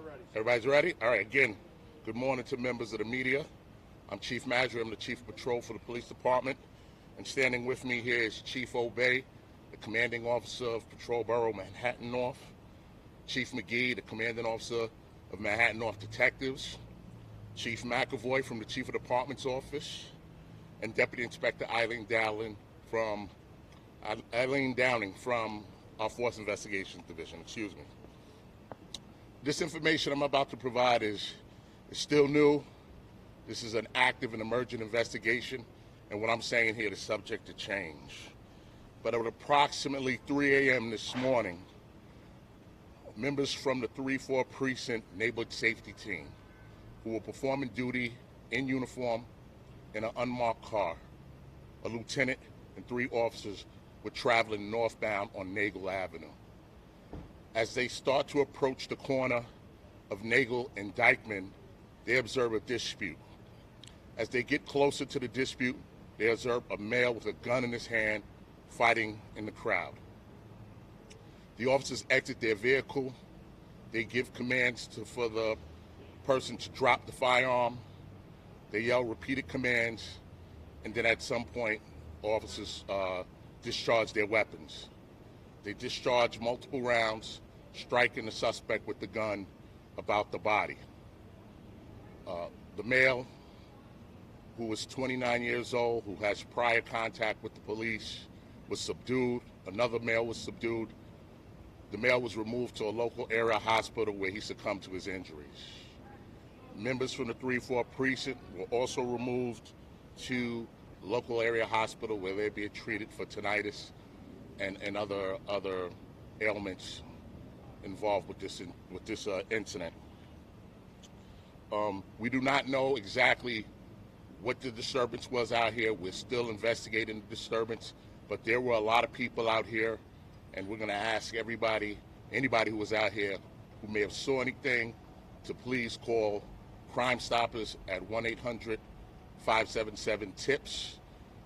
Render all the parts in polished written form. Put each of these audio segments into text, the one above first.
ready. Everybody's ready? All right, again, good morning to members of the media. I'm Chief Madry. I'm the Chief of Patrol for the Police Department. And standing with me here is Chief Obey, the Commanding Officer of Patrol Borough Manhattan North. Chief McGee, the Commanding Officer of Manhattan North Detectives. Chief McAvoy from the Chief of Department's office. And Deputy Inspector Eileen Downing from our Force Investigations Division. Excuse me. This information I'm about to provide is still new. This is an active and emergent investigation, and what I'm saying here is subject to change. But at approximately 3 a.m. this morning, members from the 3-4 Precinct Neighborhood Safety Team, who were performing duty in uniform in an unmarked car, a lieutenant and 3 officers were traveling northbound on Nagel Avenue. As they start to approach the corner of Nagel and Dyckman, they observe a dispute. As they get closer to the dispute, they observe a male with a gun in his hand fighting in the crowd. The officers exit their vehicle. They give commands for the person to drop the firearm. They yell repeated commands, and then at some point, officers discharge their weapons. They discharge multiple rounds, striking the suspect with the gun about the body. The male, who was 29 years old, who has prior contact with the police, was subdued. Another male was subdued. The male was removed to a local area hospital where he succumbed to his injuries. Members from the 3-4 Precinct were also removed to local area hospital where they're being treated for tinnitus and other ailments involved with this incident. We do not know exactly what the disturbance was out here. We're still investigating the disturbance, but there were a lot of people out here, and we're going to ask anybody who was out here who may have saw anything to please call Crime Stoppers at 1-800-577-TIPS.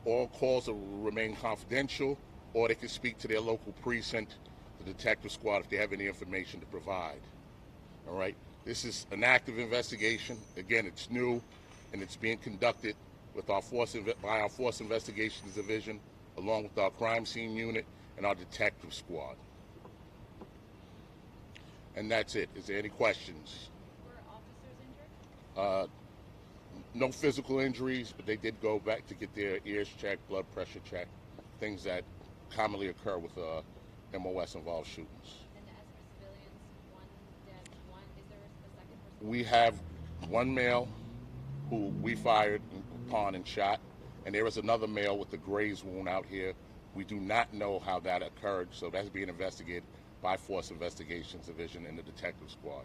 All calls will remain confidential, or they can speak to their local precinct, the detective squad, if they have any information to provide. All right? This is an active investigation. Again, it's new, and it's being conducted with by our Force Investigations Division, along with our crime scene unit and our detective squad. And that's it. Is there any questions? Were officers injured? No physical injuries, but they did go back to get their ears checked, blood pressure checked, things that commonly occur with MOS-involved shootings. And as for civilians, one dead, is there a second person? We have one male who we fired upon and shot, and there is another male with a graze wound out here. We do not know how that occurred, so that's being investigated by Force Investigations Division and the detective squad.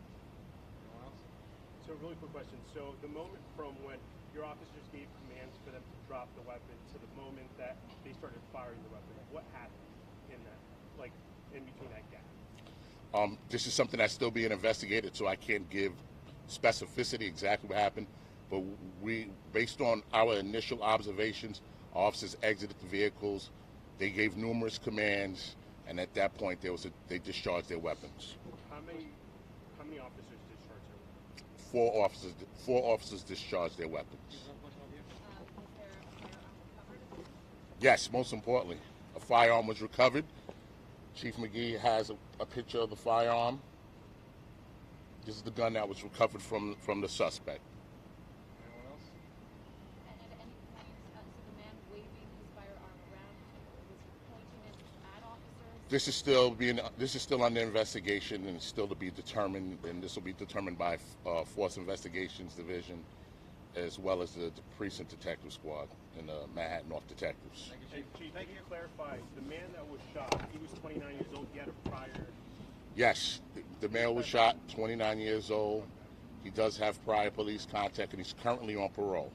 So, really quick question. So, the moment from when your officers gave commands for them to drop the weapon to the moment that they started firing the weapon, what happened in that, like, in between that gap? This is something that's still being investigated, so I can't give specificity exactly what happened. But based on our initial observations, officers exited the vehicles. They gave numerous commands, and at that point, they discharged their weapons. How many officers discharged their weapons? 4 officers discharged their weapons. Was there a firearm recovered? Yes, most importantly, a firearm was recovered. Chief McGee has a picture of the firearm. This is the gun that was recovered from the suspect. Anyone else? And at any point, so the man waving his firearm around, was he pointing it at officers? This is still under investigation, and it's still to be determined, and this will be determined by Force Investigations Division, as well as the Precinct Detective Squad and the Manhattan North Detectives. Hey, Chief, can you clarify, the man that was shot, he was 29 years old, he had a prior... Yes, the man was shot, 29 years old. He does have prior police contact, and he's currently on parole.